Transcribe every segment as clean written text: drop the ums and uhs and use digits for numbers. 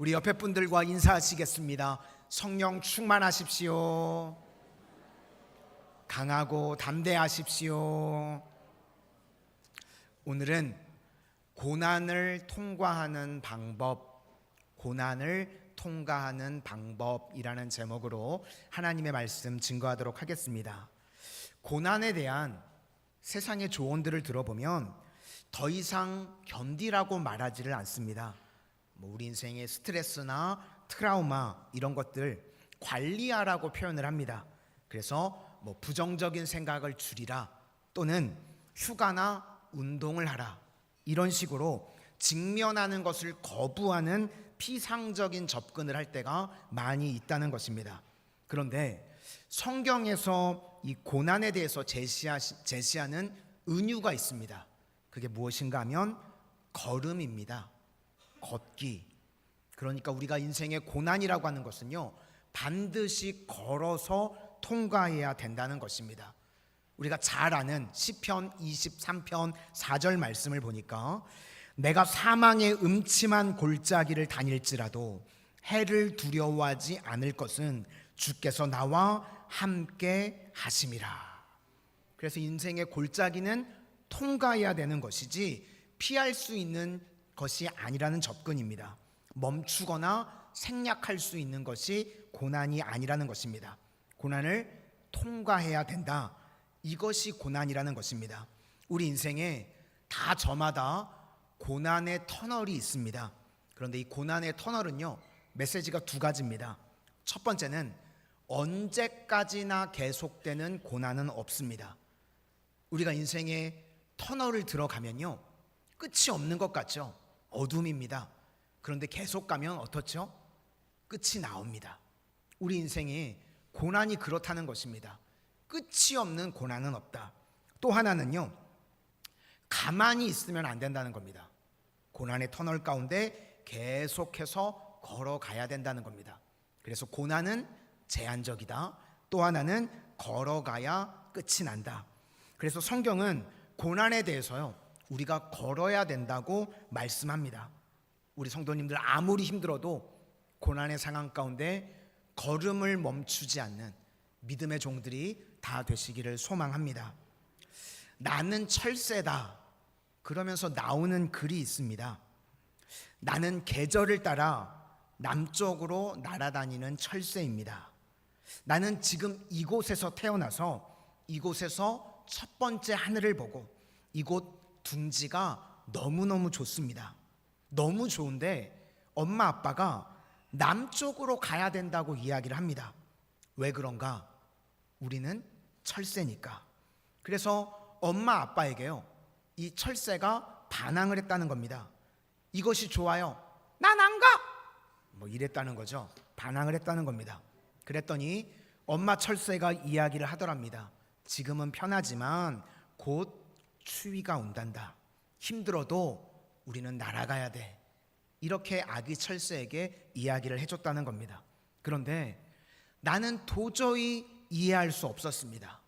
우리 옆에 분들과 인사하시겠습니다. 성령 충만하십시오. 강하고 담대하십시오. 오늘은 고난을 통과하는 방법이라는 제목으로 하나님의 말씀 증거하도록 하겠습니다. 고난에 대한 세상의 조언들을 들어보면 더 이상 견디라고 말하지를 않습니다. 우리 인생의 스트레스나 트라우마 이런 것들 관리하라고 표현을 합니다. 그래서 부정적인 생각을 줄이라, 또는 휴가나 운동을 하라, 이런 식으로 직면하는 것을 거부하는 피상적인 접근을 할 때가 많이 있다는 것입니다. 그런데 성경에서 이 고난에 대해서 제시하는 은유가 있습니다. 그게 무엇인가 하면 걸음입니다. 걷기. 그러니까 우리가 인생의 고난이라고 하는 것은요, 반드시 걸어서 통과해야 된다는 것입니다. 우리가 잘 아는 시편 23편 4절 말씀을 보니까 내가 사망의 음침한 골짜기를 다닐지라도 해를 두려워하지 않을 것은 주께서 나와 함께 하심이라. 그래서 인생의 골짜기는 통과해야 되는 것이지 피할 수 있는 것이 아니라는 접근입니다. 멈추거나 생략할 수 있는 것이 고난이 아니라는 것입니다. 고난을 통과해야 된다. 이것이 고난이라는 것입니다. 우리 인생에 다 저마다 고난의 터널이 있습니다. 그런데 이 고난의 터널은요, 메시지가 두 가지입니다. 첫 번째는 언제까지나 계속되는 고난은 없습니다. 우리가 인생의 터널을 들어가면요, 끝이 없는 것 같죠? 어둠입니다. 그런데 계속 가면 어떻죠? 끝이 나옵니다. 우리 인생에 고난이 그렇다는 것입니다. 끝이 없는 고난은 없다. 또 하나는요, 가만히 있으면 안 된다는 겁니다. 고난의 터널 가운데 계속해서 걸어가야 된다는 겁니다. 그래서 고난은 제한적이다. 또 하나는 걸어가야 끝이 난다. 그래서 성경은 고난에 대해서요, 우리가 걸어야 된다고 말씀합니다. 우리 성도님들 아무리 힘들어도 고난의 상황 가운데 걸음을 멈추지 않는 믿음의 종들이 다 되시기를 소망합니다. 나는 철새다 그러면서 나오는 글이 있습니다. 나는 계절을 따라 남쪽으로 날아다니는 철새입니다. 나는 지금 이곳에서 태어나서 이곳에서 첫 번째 하늘을 보고 이곳 둥지가 너무너무 좋습니다. 너무 좋은데 엄마 아빠가 남쪽으로 가야 된다고 이야기를 합니다. 왜 그런가? 우리는 철새니까. 그래서 엄마 아빠에게요, 이 철새가 반항을 했다는 겁니다. 이것이 좋아요, 난 안 가! 이랬다는 거죠. 반항을 했다는 겁니다. 그랬더니 엄마 철새가 이야기를 하더랍니다. 지금은 편하지만 곧 추위가 온단다. 힘들어도 우리는 날아가야 돼. 이렇게 아기 철새에게 이야기를 해줬다는 겁니다. 그런데 나는 도저히 이해할 수 없었습니다.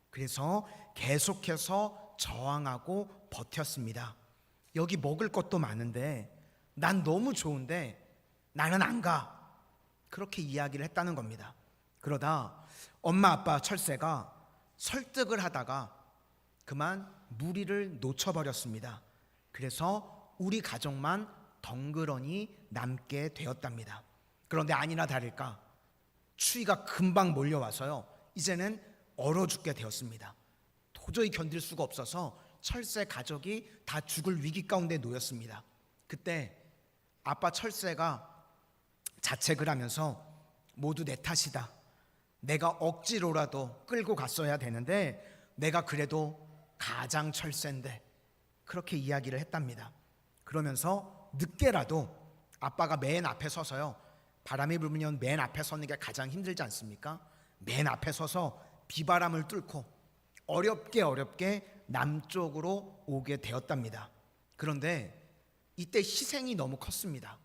그래서 계속해서 저항하고 버텼습니다. 여기 먹을 것도 많은데 난 너무 좋은데 나는 안 가. 그렇게 이야기를 했다는 겁니다. 그러다 엄마 아빠 철새가 설득을 하다가 그만 무리를 놓쳐버렸습니다. 그래서 우리 가족만 덩그러니 남게 되었답니다. 그런데 아니나 다를까 추위가 금방 몰려와서요, 이제는 얼어 죽게 되었습니다. 도저히 견딜 수가 없어서 철새 가족이 다 죽을 위기 가운데 놓였습니다. 그때 아빠 철새가 자책을 하면서 모두 내 탓이다. 내가 억지로라도 끌고 갔어야 되는데 내가 그래도 가장 철새인데, 그렇게 이야기를 했답니다. 그러면서 늦게라도 아빠가 맨 앞에 서서요, 바람이 불면 맨 앞에 서는 게 가장 힘들지 않습니까? 맨 앞에 서서 비바람을 뚫고 어렵게 남쪽으로 오게 되었답니다. 그런데 이때 희생이 너무 컸습니다.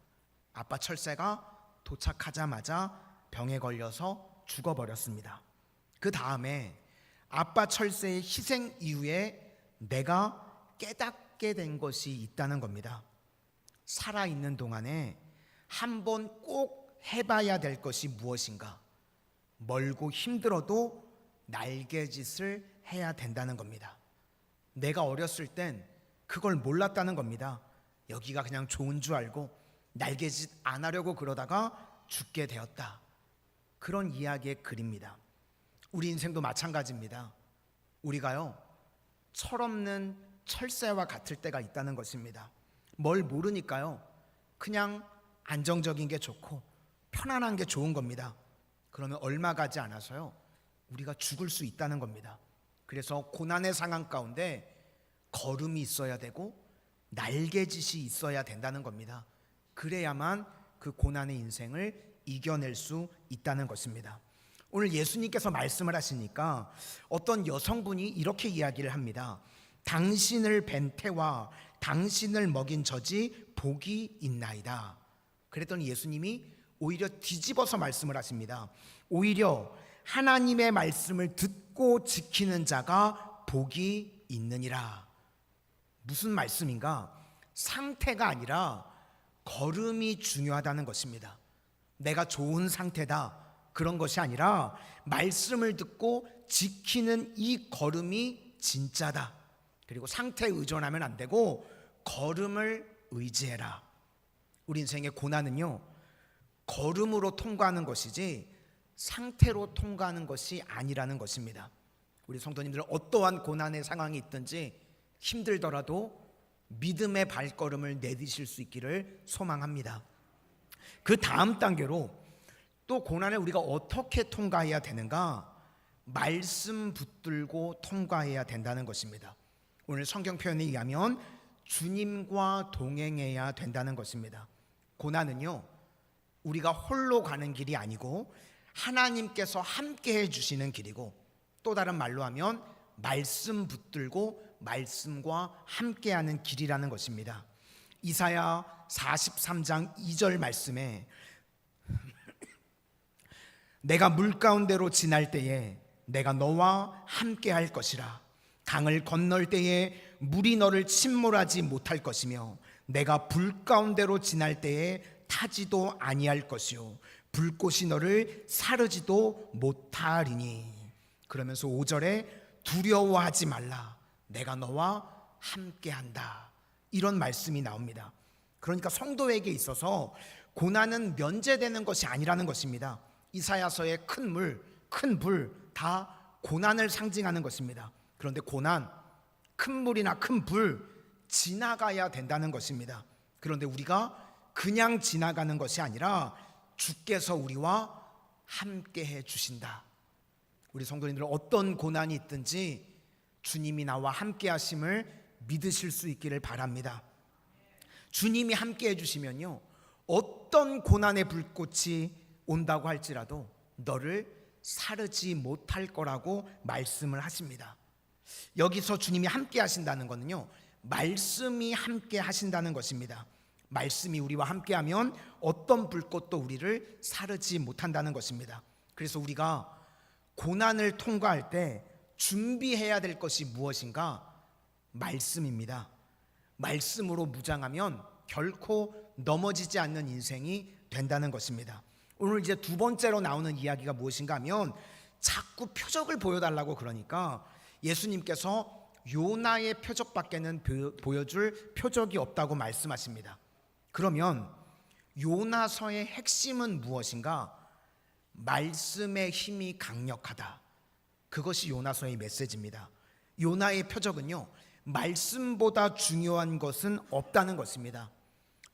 아빠 철새가 도착하자마자 병에 걸려서 죽어버렸습니다. 그 다음에 아빠 철새의 희생 이후에 내가 깨닫게 된 것이 있다는 겁니다. 살아있는 동안에 한번 꼭 해봐야 될 것이 무엇인가? 멀고 힘들어도 날개짓을 해야 된다는 겁니다. 내가 어렸을 땐 그걸 몰랐다는 겁니다. 여기가 그냥 좋은 줄 알고 날개짓 안 하려고 그러다가 죽게 되었다. 그런 이야기의 글입니다. 우리 인생도 마찬가지입니다. 우리가요, 철없는 철새와 같을 때가 있다는 것입니다. 뭘 모르니까요, 그냥 안정적인 게 좋고 편안한 게 좋은 겁니다. 그러면 얼마 가지 않아서요, 우리가 죽을 수 있다는 겁니다. 그래서 고난의 상황 가운데 걸음이 있어야 되고 날개짓이 있어야 된다는 겁니다. 그래야만 그 고난의 인생을 이겨낼 수 있다는 것입니다. 오늘 예수님께서 말씀을 하시니까 어떤 여성분이 이렇게 이야기를 합니다. 당신을 뵌 태와 당신을 먹인 젖이 복이 있나이다. 그랬더니 예수님이 오히려 뒤집어서 말씀을 하십니다. 오히려 하나님의 말씀을 듣고 지키는 자가 복이 있느니라. 무슨 말씀인가? 상태가 아니라 걸음이 중요하다는 것입니다. 내가 좋은 상태다, 그런 것이 아니라 말씀을 듣고 지키는 이 걸음이 진짜다. 그리고 상태에 의존하면 안 되고 걸음을 의지해라. 우리 인생의 고난은요, 걸음으로 통과하는 것이지 상태로 통과하는 것이 아니라는 것입니다. 우리 성도님들, 어떠한 고난의 상황이 있든지 힘들더라도 믿음의 발걸음을 내디실 수 있기를 소망합니다. 그 다음 단계로 또 고난을 우리가 어떻게 통과해야 되는가? 말씀 붙들고 통과해야 된다는 것입니다. 오늘 성경 표현에 의하면 주님과 동행해야 된다는 것입니다. 고난은요, 우리가 홀로 가는 길이 아니고 하나님께서 함께 해주시는 길이고, 또 다른 말로 하면 말씀 붙들고 말씀과 함께하는 길이라는 것입니다. 이사야 43장 2절 말씀에 내가 물 가운데로 지날 때에 내가 너와 함께할 것이라. 강을 건널 때에 물이 너를 침몰하지 못할 것이며 내가 불 가운데로 지날 때에 타지도 아니할 것이요 불꽃이 너를 사르지도 못하리니. 그러면서 5절에 두려워하지 말라. 내가 너와 함께한다. 이런 말씀이 나옵니다. 그러니까 성도에게 있어서 고난은 면제되는 것이 아니라는 것입니다. 이사야서의 큰 물, 큰 불 다 고난을 상징하는 것입니다. 그런데 고난, 큰 물이나 큰 불 지나가야 된다는 것입니다. 그런데 우리가 그냥 지나가는 것이 아니라 주께서 우리와 함께 해 주신다. 우리 성도님들, 어떤 고난이 있든지 주님이 나와 함께 하심을 믿으실 수 있기를 바랍니다. 주님이 함께 해주시면요, 어떤 고난의 불꽃이 온다고 할지라도 너를 사르지 못할 거라고 말씀을 하십니다. 여기서 주님이 함께 하신다는 것은요, 말씀이 함께 하신다는 것입니다. 말씀이 우리와 함께하면 어떤 불꽃도 우리를 사르지 못한다는 것입니다. 그래서 우리가 고난을 통과할 때 준비해야 될 것이 무엇인가? 말씀입니다. 말씀으로 무장하면 결코 넘어지지 않는 인생이 된다는 것입니다. 오늘 이제 두 번째로 나오는 이야기가 무엇인가 하면 자꾸 표적을 보여달라고 그러니까 예수님께서 요나의 표적밖에는 보여줄 표적이 없다고 말씀하십니다. 그러면 요나서의 핵심은 무엇인가? 말씀의 힘이 강력하다. 그것이 요나서의 메시지입니다. 요나의 표적은요, 말씀보다 중요한 것은 없다는 것입니다.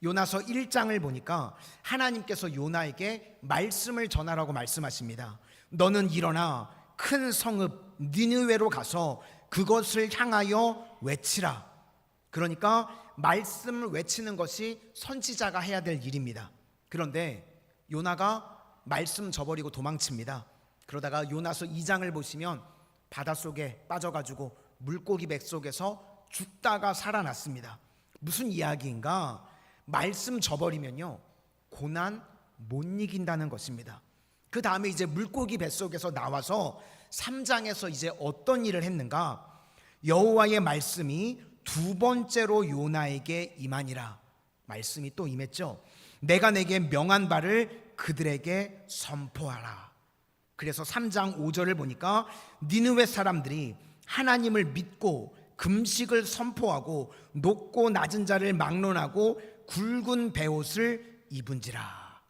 요나서 1장을 보니까 하나님께서 요나에게 말씀을 전하라고 말씀하십니다. 너는 일어나 큰 성읍 니느웨로 가서 그것을 향하여 외치라. 그러니까 말씀을 외치는 것이 선지자가 해야 될 일입니다. 그런데 요나가 말씀 저버리고 도망칩니다. 그러다가 요나서 2장을 보시면 바닷속에 빠져가지고 물고기 뱃속에서 죽다가 살아났습니다. 무슨 이야기인가? 말씀 저버리면요, 고난 못 이긴다는 것입니다. 그 다음에 이제 물고기 뱃속에서 나와서 3장에서 이제 어떤 일을 했는가? 여호와의 말씀이 두 번째로 요나에게 임하니라. 말씀이 또 임했죠. 내가 내게 명한 바를 그들에게 선포하라. 그래서 3장 5절을 보니까 니느웨 사람들이 하나님을 믿고 금식을 선포하고 높고 낮은 자를 막론하고 굵은 베옷을 입은지라.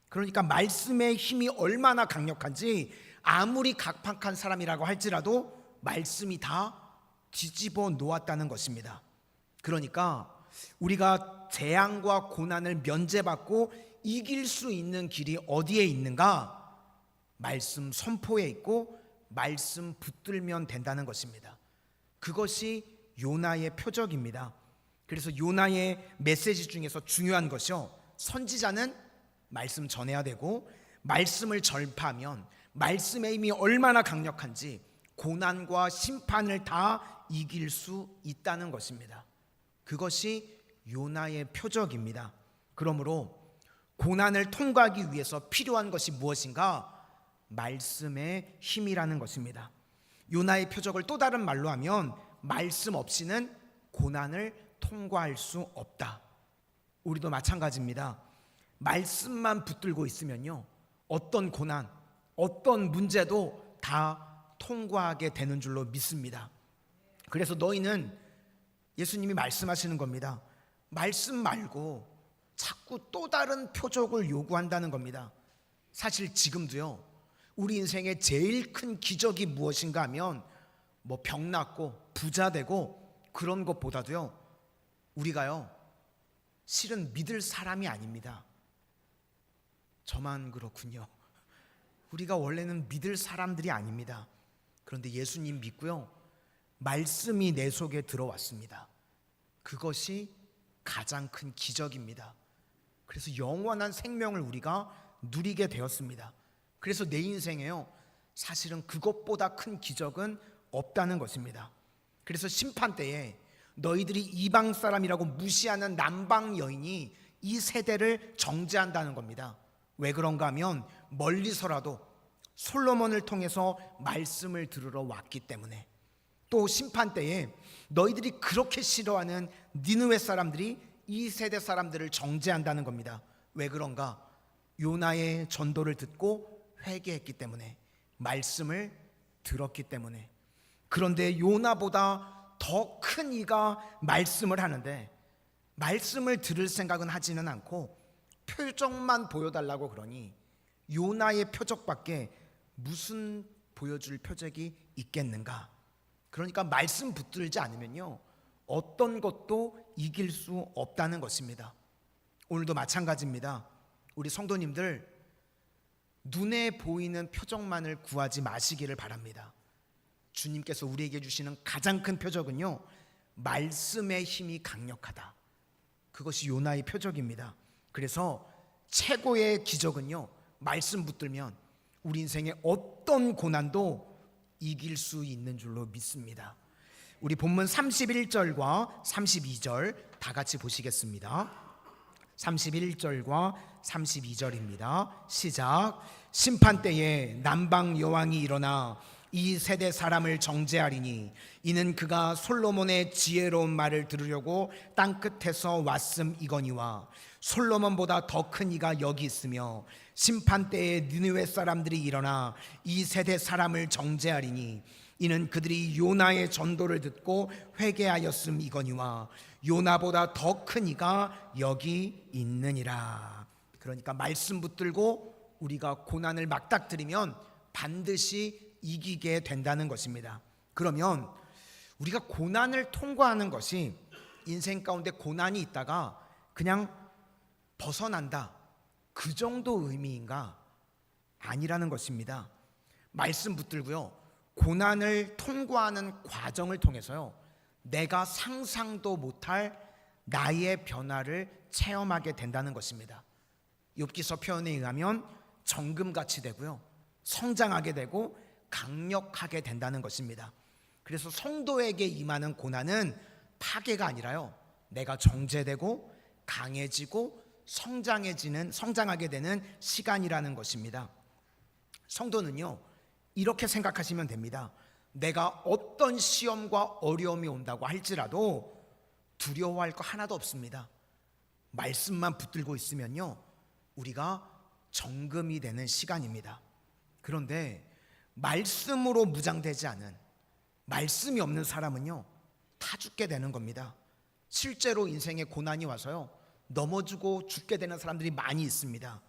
그러니까 말씀의 힘이 얼마나 강력한지 아무리 각박한 사람이라고 할지라도 말씀이 다 뒤집어 놓았다는 것입니다. 그러니까 우리가 재앙과 고난을 면제받고 이길 수 있는 길이 어디에 있는가? 말씀 선포에 있고 말씀 붙들면 된다는 것입니다. 그것이 요나의 표적입니다. 그래서 요나의 메시지 중에서 중요한 것이요, 선지자는 말씀 전해야 되고 말씀을 전파하면 말씀의 힘이 얼마나 강력한지 고난과 심판을 다 이길 수 있다는 것입니다. 그것이 요나의 표적입니다. 그러므로 고난을 통과하기 위해서 필요한 것이 무엇인가? 말씀의 힘이라는 것입니다. 요나의 표적을 또 다른 말로 하면 말씀 없이는 고난을 통과할 수 없다. 우리도 마찬가지입니다. 말씀만 붙들고 있으면요, 어떤 고난, 어떤 문제도 다 통과하게 되는 줄로 믿습니다. 그래서 너희는, 예수님이 말씀하시는 겁니다, 말씀 말고 자꾸 또 다른 표적을 요구한다는 겁니다. 사실 지금도요, 우리 인생의 제일 큰 기적이 무엇인가 하면 뭐 병 낫고 부자 되고 그런 것보다도요, 우리가요 실은 믿을 사람이 아닙니다. 저만 그렇군요. 우리가 원래는 믿을 사람들이 아닙니다. 그런데 예수님 믿고요, 말씀이 내 속에 들어왔습니다. 그것이 가장 큰 기적입니다. 그래서 영원한 생명을 우리가 누리게 되었습니다. 그래서 내 인생에요, 사실은 그것보다 큰 기적은 없다는 것입니다. 그래서 심판 때에 너희들이 이방 사람이라고 무시하는 남방 여인이 이 세대를 정죄한다는 겁니다. 왜 그런가 하면 멀리서라도 솔로몬을 통해서 말씀을 들으러 왔기 때문에, 또 심판 때에 너희들이 그렇게 싫어하는 니느웨 사람들이 이 세대 사람들을 정죄한다는 겁니다. 왜 그런가? 요나의 전도를 듣고 회개했기 때문에, 말씀을 들었기 때문에. 그런데 요나보다 더 큰 이가 말씀을 하는데 말씀을 들을 생각은 하지는 않고 표적만 보여달라고 그러니 요나의 표적밖에 무슨 보여줄 표적이 있겠는가? 그러니까 말씀 붙들지 않으면요, 어떤 것도 이길 수 없다는 것입니다. 오늘도 마찬가지입니다. 우리 성도님들, 눈에 보이는 표적만을 구하지 마시기를 바랍니다. 주님께서 우리에게 주시는 가장 큰 표적은요, 말씀의 힘이 강력하다. 그것이 요나의 표적입니다. 그래서 최고의 기적은요, 말씀 붙들면 우리 인생의 어떤 고난도 이길 수 있는 줄로 믿습니다. 우리 본문 31절과 32절 다 같이 보시겠습니다. 31절과 32절입니다. 시작. 심판 때에 남방 여왕이 일어나 이 세대 사람을 정죄하리니 이는 그가 솔로몬의 지혜로운 말을 들으려고 땅끝에서 왔음이거니와 솔로몬보다 더 큰 이가 여기 있으며 심판 때에 니느웨 사람들이 일어나 이 세대 사람을 정죄하리니 이는 그들이 요나의 전도를 듣고 회개하였음이거니와 요나보다 더 큰 이가 여기 있느니라. 그러니까 말씀 붙들고 우리가 고난을 맞닥뜨리면 반드시 이기게 된다는 것입니다. 그러면 우리가 고난을 통과하는 것이, 인생 가운데 고난이 있다가 그냥 벗어난다, 그 정도 의미인가? 아니라는 것입니다. 말씀 붙들고요, 고난을 통과하는 과정을 통해서요, 내가 상상도 못할 나의 변화를 체험하게 된다는 것입니다. 욥기서 표현에 의하면 정금같이 되고요, 성장하게 되고 강력하게 된다는 것입니다. 그래서 성도에게 임하는 고난은 파괴가 아니라요, 내가 정죄되고 강해지고 성장하게 되는 시간이라는 것입니다. 성도는요, 이렇게 생각하시면 됩니다. 내가 어떤 시험과 어려움이 온다고 할지라도 두려워할 거 하나도 없습니다. 말씀만 붙들고 있으면요, 우리가 정금이 되는 시간입니다. 그런데 말씀으로 무장되지 않은, 말씀이 없는 사람은요, 다 죽게 되는 겁니다. 실제로 인생에 고난이 와서요, 넘어지고 죽게 되는 사람들이 많이 있습니다.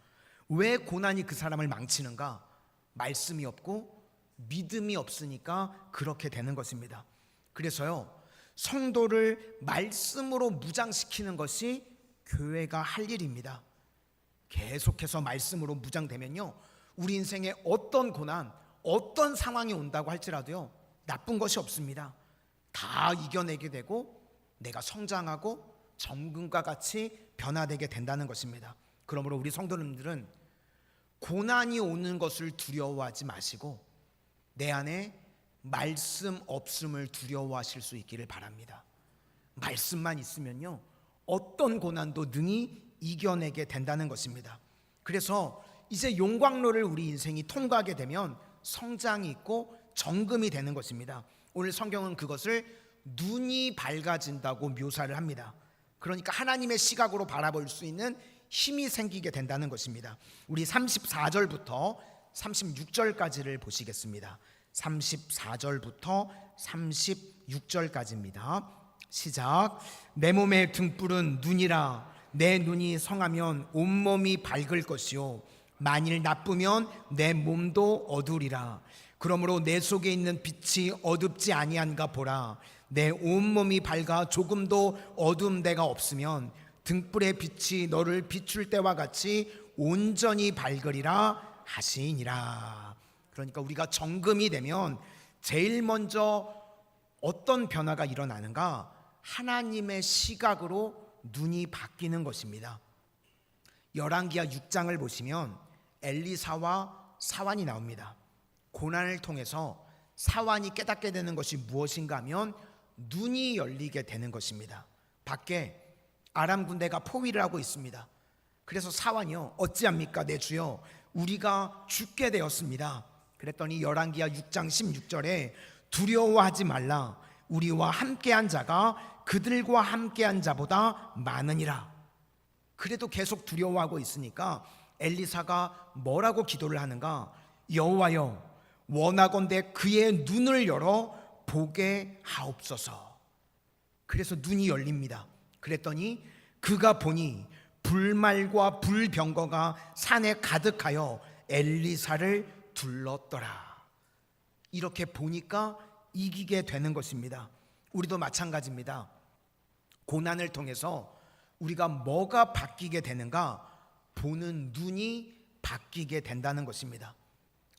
왜 고난이 그 사람을 망치는가? 말씀이 없고 믿음이 없으니까 그렇게 되는 것입니다. 그래서요, 성도를 말씀으로 무장시키는 것이 교회가 할 일입니다. 계속해서 말씀으로 무장되면요, 우리 인생에 어떤 고난, 어떤 상황이 온다고 할지라도요, 나쁜 것이 없습니다. 다 이겨내게 되고 내가 성장하고 정금과 같이 변화되게 된다는 것입니다. 그러므로 우리 성도님들은 고난이 오는 것을 두려워하지 마시고 내 안에 말씀 없음을 두려워하실 수 있기를 바랍니다. 말씀만 있으면요, 어떤 고난도 능히 이겨내게 된다는 것입니다. 그래서 이제 용광로를 우리 인생이 통과하게 되면 성장이 있고 정금이 되는 것입니다. 오늘 성경은 그것을 눈이 밝아진다고 묘사를 합니다. 그러니까 하나님의 시각으로 바라볼 수 있는 힘이 생기게 된다는 것입니다. 우리 34절부터 36절까지를 보시겠습니다. 34절부터 36절까지입니다. 시작. 내 몸의 등불은 눈이라. 내 눈이 성하면 온몸이 밝을 것이요 만일 나쁘면 내 몸도 어두리라. 그러므로 내 속에 있는 빛이 어둡지 아니한가 보라. 내 온몸이 밝아 조금도 어두운 데가 없으면 등불의 빛이 너를 비출 때와 같이 온전히 밝으리라 하시니라. 그러니까 우리가 정금이 되면 제일 먼저 어떤 변화가 일어나는가? 하나님의 시각으로 눈이 바뀌는 것입니다. 열왕기하 6장을 보시면 엘리사와 사환이 나옵니다. 고난을 통해서 사환이 깨닫게 되는 것이 무엇인가 하면 눈이 열리게 되는 것입니다. 밖에 아람 군대가 포위를 하고 있습니다. 그래서 사환이요, 어찌합니까 내 주여, 우리가 죽게 되었습니다. 그랬더니 열왕기하 6장 16절에 두려워하지 말라. 우리와 함께한 자가 그들과 함께한 자보다 많으니라. 그래도 계속 두려워하고 있으니까 엘리사가 뭐라고 기도를 하는가? 여호와여, 원하건대 그의 눈을 열어 보게 하옵소서. 그래서 눈이 열립니다. 그랬더니 그가 보니 불말과 불병거가 산에 가득하여 엘리사를 둘렀더라. 이렇게 보니까 이기게 되는 것입니다. 우리도 마찬가지입니다. 고난을 통해서 우리가 뭐가 바뀌게 되는가? 보는 눈이 바뀌게 된다는 것입니다.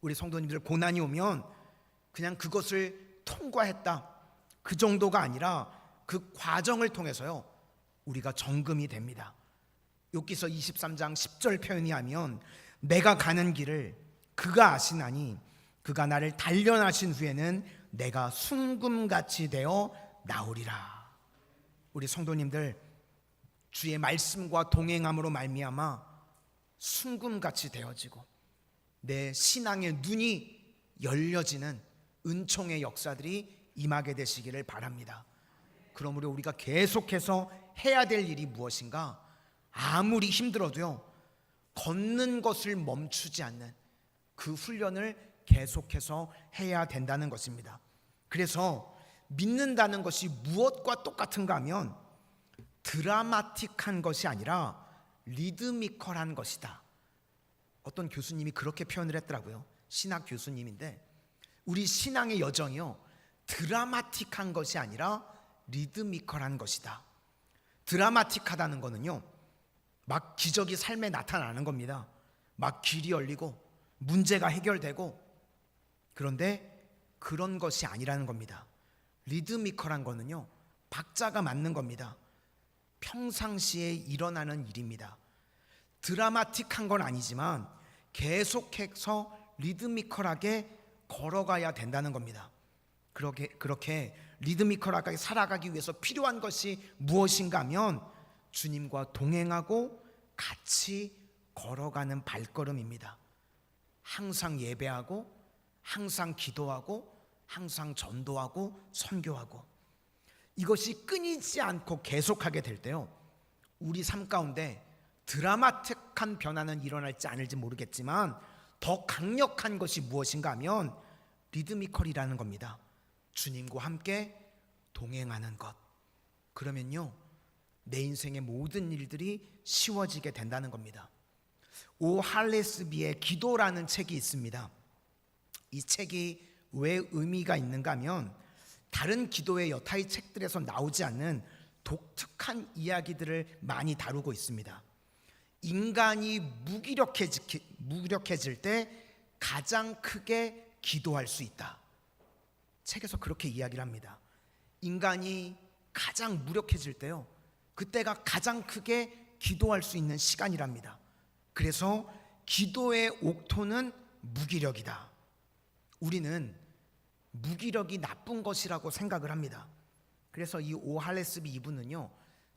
우리 성도님들, 고난이 오면 그냥 그것을 통과했다, 그 정도가 아니라 그 과정을 통해서요, 우리가 정금이 됩니다. 욥기서 23장 10절 표현이 하면 내가 가는 길을 그가 아시나니 그가 나를 단련하신 후에는 내가 순금같이 되어 나오리라. 우리 성도님들, 주의 말씀과 동행함으로 말미암아 순금같이 되어지고 내 신앙의 눈이 열려지는 은총의 역사들이 임하게 되시기를 바랍니다. 그러므로 우리가 계속해서 해야 될 일이 무엇인가? 아무리 힘들어도요, 걷는 것을 멈추지 않는 그 훈련을 계속해서 해야 된다는 것입니다. 그래서 믿는다는 것이 무엇과 똑같은가 하면 드라마틱한 것이 아니라 리드미컬한 것이다. 어떤 교수님이 그렇게 표현을 했더라고요. 신학 교수님인데, 우리 신앙의 여정이요, 드라마틱한 것이 아니라 리드미컬한 것이다. 드라마틱하다는 거는요, 막 기적이 삶에 나타나는 겁니다. 막 길이 열리고 문제가 해결되고, 그런데 그런 것이 아니라는 겁니다. 리드미컬한 거는요, 박자가 맞는 겁니다. 평상시에 일어나는 일입니다. 드라마틱한 건 아니지만 계속해서 리드미컬하게 걸어가야 된다는 겁니다. 그렇게 리드미컬하게 살아가기 위해서 필요한 것이 무엇인가 하면 주님과 동행하고 같이 걸어가는 발걸음입니다. 항상 예배하고, 항상 기도하고, 항상 전도하고, 선교하고, 이것이 끊이지 않고 계속하게 될 때요, 우리 삶 가운데 드라마틱한 변화는 일어날지 않을지 모르겠지만 더 강력한 것이 무엇인가 하면 리드미컬이라는 겁니다. 주님과 함께 동행하는 것. 그러면요, 내 인생의 모든 일들이 쉬워지게 된다는 겁니다. 오 할레스비의 기도라는 책이 있습니다. 이 책이 왜 의미가 있는가 하면 다른 기도의 여타의 책들에서 나오지 않는 독특한 이야기들을 많이 다루고 있습니다. 인간이 무기력해질 때 가장 크게 기도할 수 있다. 책에서 그렇게 이야기를 합니다. 인간이 가장 무력해질 때요, 그때가 가장 크게 기도할 수 있는 시간이랍니다. 그래서 기도의 옥토는 무기력이다. 우리는 무기력이 나쁜 것이라고 생각을 합니다. 그래서 이 오할레스비 이분은요,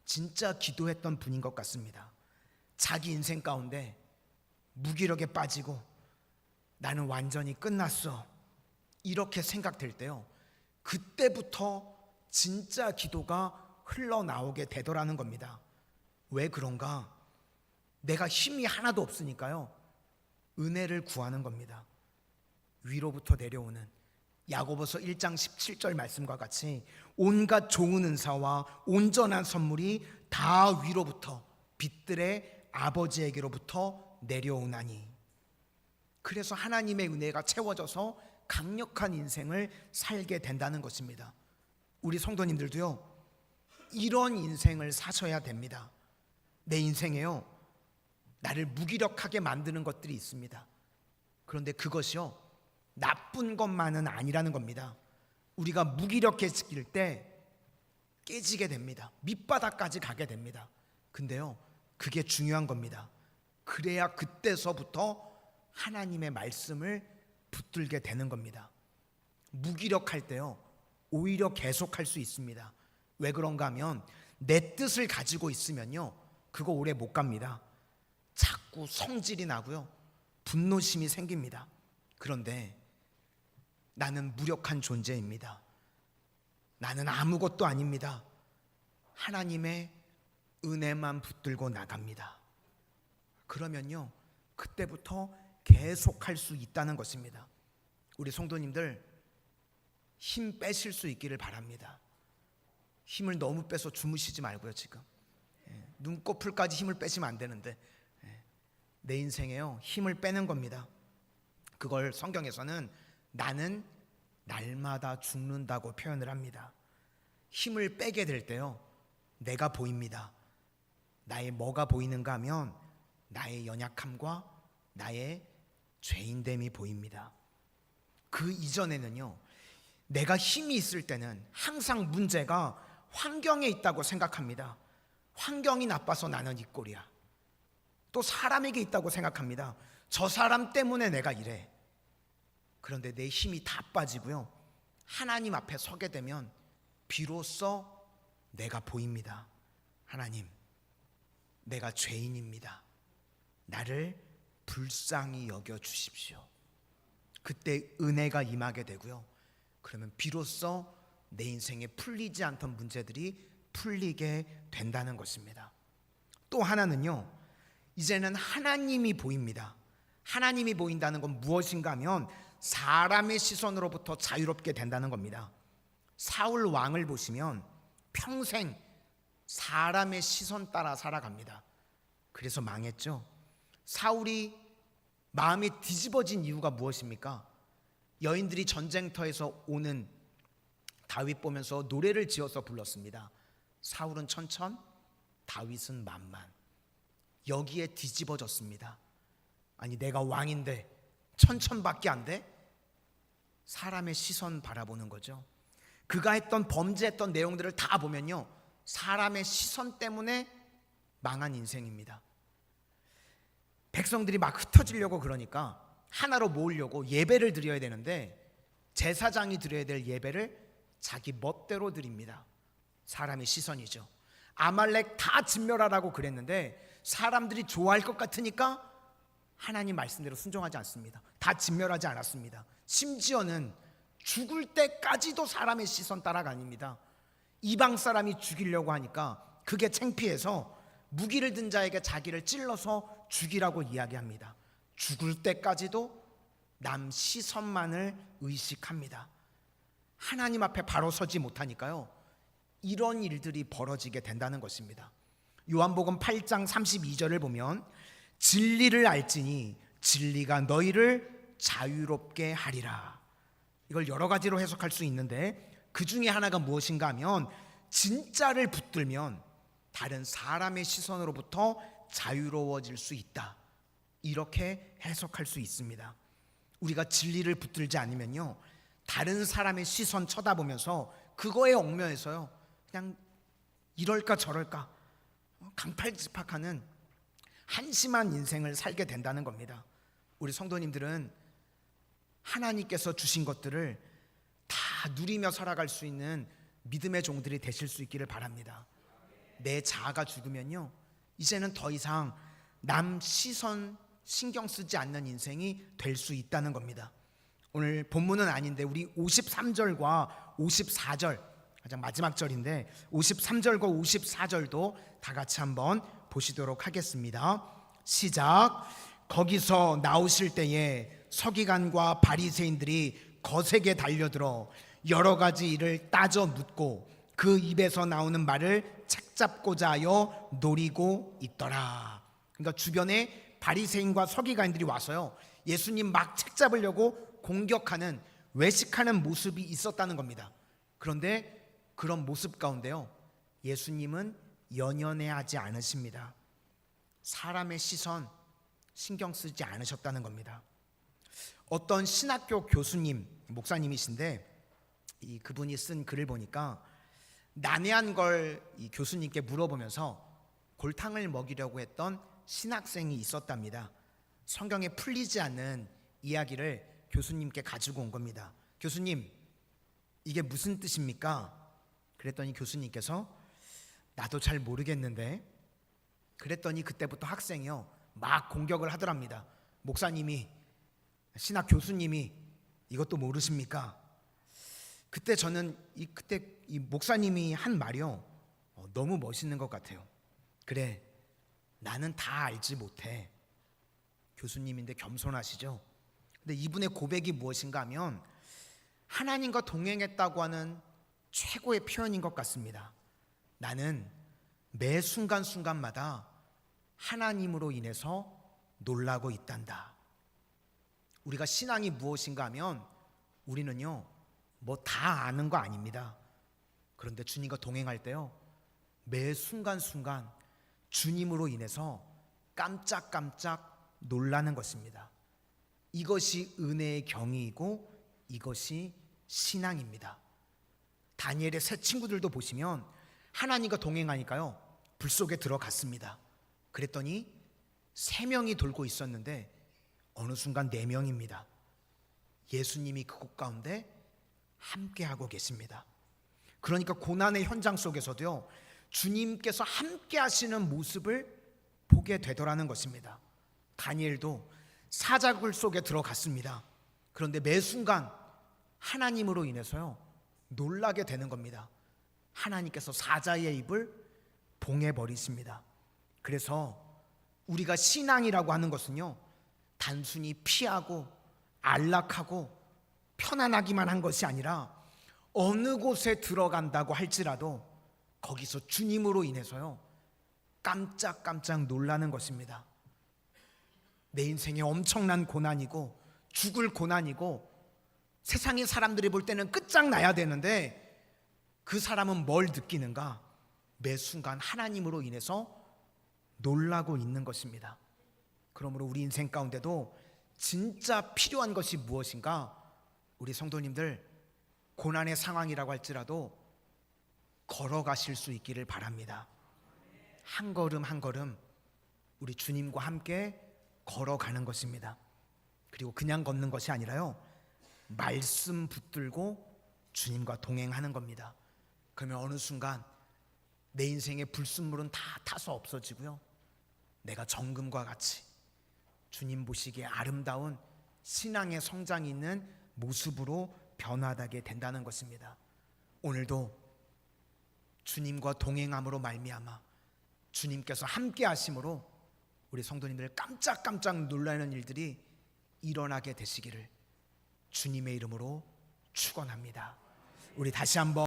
진짜 기도했던 분인 것 같습니다. 자기 인생 가운데 무기력에 빠지고 나는 완전히 끝났어, 이렇게 생각될 때요, 그때부터 진짜 기도가 흘러나오게 되더라는 겁니다. 왜 그런가? 내가 힘이 하나도 없으니까요, 은혜를 구하는 겁니다. 위로부터 내려오는 야고보서 1장 17절 말씀과 같이 온갖 좋은 은사와 온전한 선물이 다 위로부터 빛들의 아버지에게로부터 내려오나니. 그래서 하나님의 은혜가 채워져서 강력한 인생을 살게 된다는 것입니다. 우리 성도님들도요, 이런 인생을 사셔야 됩니다. 내 인생에요, 나를 무기력하게 만드는 것들이 있습니다. 그런데 그것이요, 나쁜 것만은 아니라는 겁니다. 우리가 무기력해질 때 깨지게 됩니다. 밑바닥까지 가게 됩니다. 근데요, 그게 중요한 겁니다. 그래야 그때서부터 하나님의 말씀을 붙들게 되는 겁니다. 무기력할 때요, 오히려 계속할 수 있습니다. 왜 그런가 하면 내 뜻을 가지고 있으면요, 그거 오래 못 갑니다. 자꾸 성질이 나고요, 분노심이 생깁니다. 그런데 나는 무력한 존재입니다. 나는 아무것도 아닙니다. 하나님의 은혜만 붙들고 나갑니다. 그러면요, 그때부터 계속할 수 있다는 것입니다. 우리 성도님들, 힘 빼실 수 있기를 바랍니다. 힘을 너무 빼서 주무시지 말고요. 지금 눈꺼풀까지 힘을 빼시면 안 되는데, 내 인생에요, 힘을 빼는 겁니다. 그걸 성경에서는 나는 날마다 죽는다고 표현을 합니다. 힘을 빼게 될 때요, 내가 보입니다. 나의 뭐가 보이는가 하면 나의 연약함과 나의 죄인됨이 보입니다. 그 이전에는요, 내가 힘이 있을 때는 항상 문제가 환경에 있다고 생각합니다. 환경이 나빠서 나는 이 꼴이야. 또 사람에게 있다고 생각합니다. 저 사람 때문에 내가 이래. 그런데 내 힘이 다 빠지고요, 하나님 앞에 서게 되면 비로소 내가 보입니다. 하나님, 내가 죄인입니다. 나를 불쌍히 여겨 주십시오. 그때 은혜가 임하게 되고요, 그러면 비로소 내 인생에 풀리지 않던 문제들이 풀리게 된다는 것입니다. 또 하나는요, 이제는 하나님이 보입니다. 하나님이 보인다는 건 무엇인가 하면 사람의 시선으로부터 자유롭게 된다는 겁니다. 사울 왕을 보시면 평생 사람의 시선 따라 살아갑니다. 그래서 망했죠. 사울이 마음이 뒤집어진 이유가 무엇입니까? 여인들이 전쟁터에서 오는 다윗 보면서 노래를 지어서 불렀습니다. 사울은 천천, 다윗은 만만. 여기에 뒤집어졌습니다. 아니, 내가 왕인데 천천밖에 안 돼? 사람의 시선 바라보는 거죠. 그가 했던 범죄했던 내용들을 다 보면요, 사람의 시선 때문에 망한 인생입니다. 백성들이 막 흩어지려고 그러니까 하나로 모으려고 예배를 드려야 되는데 제사장이 드려야 될 예배를 자기 멋대로 드립니다. 사람의 시선이죠. 아말렉 다 진멸하라고 그랬는데 사람들이 좋아할 것 같으니까 하나님 말씀대로 순종하지 않습니다. 다 진멸하지 않았습니다. 심지어는 죽을 때까지도 사람의 시선 따라가닙니다. 이방 사람이 죽이려고 하니까 그게 창피해서 무기를 든 자에게 자기를 찔러서 죽이라고 이야기합니다. 죽을 때까지도 남 시선만을 의식합니다. 하나님 앞에 바로 서지 못하니까요, 이런 일들이 벌어지게 된다는 것입니다. 요한복음 8장 32절을 보면 진리를 알지니 진리가 너희를 자유롭게 하리라. 이걸 여러 가지로 해석할 수 있는데 그 중에 하나가 무엇인가 하면 진짜를 붙들면 다른 사람의 시선으로부터 자유로워질 수 있다, 이렇게 해석할 수 있습니다. 우리가 진리를 붙들지 않으면요, 다른 사람의 시선 쳐다보면서 그거에 얽매여서요, 그냥 이럴까 저럴까 강팔집학하는 한심한 인생을 살게 된다는 겁니다. 우리 성도님들은 하나님께서 주신 것들을 다 누리며 살아갈 수 있는 믿음의 종들이 되실 수 있기를 바랍니다. 내 자아가 죽으면요, 이제는 더 이상 남 시선 신경 쓰지 않는 인생이 될 수 있다는 겁니다. 오늘 본문은 아닌데 우리 53절과 54절, 가장 마지막 절인데 53절과 54절도 다 같이 한번 보시도록 하겠습니다. 시작. 거기서 나오실 때에 서기관과 바리새인들이 거세게 달려들어 여러 가지 일을 따져 묻고 그 입에서 나오는 말을 책잡고자 하여 노리고 있더라. 그러니까 주변에 바리새인과 서기관들이 와서요, 예수님 막 책잡으려고 공격하는, 외식하는 모습이 있었다는 겁니다. 그런데 그런 모습 가운데요, 예수님은 연연해하지 않으십니다. 사람의 시선 신경 쓰지 않으셨다는 겁니다. 어떤 신학교 교수님, 목사님이신데 그분이 쓴 글을 보니까 난해한 걸 이 교수님께 물어보면서 골탕을 먹이려고 했던 신학생이 있었답니다. 성경에 풀리지 않는 이야기를 교수님께 가지고 온 겁니다. 교수님, 이게 무슨 뜻입니까? 그랬더니 교수님께서 나도 잘 모르겠는데, 그랬더니 그때부터 학생이요 막 공격을 하더랍니다. 목사님이, 신학 교수님이 이것도 모르십니까? 그때 저는 그때 이 목사님이 한 말이요, 너무 멋있는 것 같아요. 그래, 나는 다 알지 못해. 교수님인데 겸손하시죠? 근데 이분의 고백이 무엇인가 하면 하나님과 동행했다고 하는 최고의 표현인 것 같습니다. 나는 매 순간순간마다 하나님으로 인해서 놀라고 있단다. 우리가 신앙이 무엇인가 하면 우리는요 뭐 다 아는 거 아닙니다. 그런데 주님과 동행할 때요, 매 순간순간 주님으로 인해서 깜짝깜짝 놀라는 것입니다. 이것이 은혜의 경이이고 이것이 신앙입니다. 다니엘의 세 친구들도 보시면 하나님과 동행하니까요 불 속에 들어갔습니다. 그랬더니 3명이 돌고 있었는데 어느 순간 4명입니다. 예수님이 그곳 가운데 함께하고 계십니다. 그러니까 고난의 현장 속에서도요 주님께서 함께 하시는 모습을 보게 되더라는 것입니다. 다니엘도 사자굴 속에 들어갔습니다. 그런데 매 순간 하나님으로 인해서요 놀라게 되는 겁니다. 하나님께서 사자의 입을 봉해버리십니다. 그래서 우리가 신앙이라고 하는 것은요 단순히 피하고 안락하고 편안하기만 한 것이 아니라 어느 곳에 들어간다고 할지라도 거기서 주님으로 인해서요 깜짝깜짝 놀라는 것입니다. 내 인생에 엄청난 고난이고 죽을 고난이고 세상의 사람들이 볼 때는 끝장나야 되는데 그 사람은 뭘 느끼는가? 매 순간 하나님으로 인해서 놀라고 있는 것입니다. 그러므로 우리 인생 가운데도 진짜 필요한 것이 무엇인가? 우리 성도님들 고난의 상황이라고 할지라도 걸어가실 수 있기를 바랍니다. 한 걸음 한 걸음 우리 주님과 함께 걸어가는 것입니다. 그리고 그냥 걷는 것이 아니라요 말씀 붙들고 주님과 동행하는 겁니다. 그러면 어느 순간 내 인생의 불순물은 다 타서 없어지고요 내가 정금과 같이 주님 보시기에 아름다운 신앙의 성장이 있는 모습으로 변화하게 된다는 것입니다. 오늘도 주님과 동행함으로 말미암아 주님께서 함께 하심으로 우리 성도님들 깜짝깜짝 놀라는 일들이 일어나게 되시기를 주님의 이름으로 축원합니다. 우리 다시 한번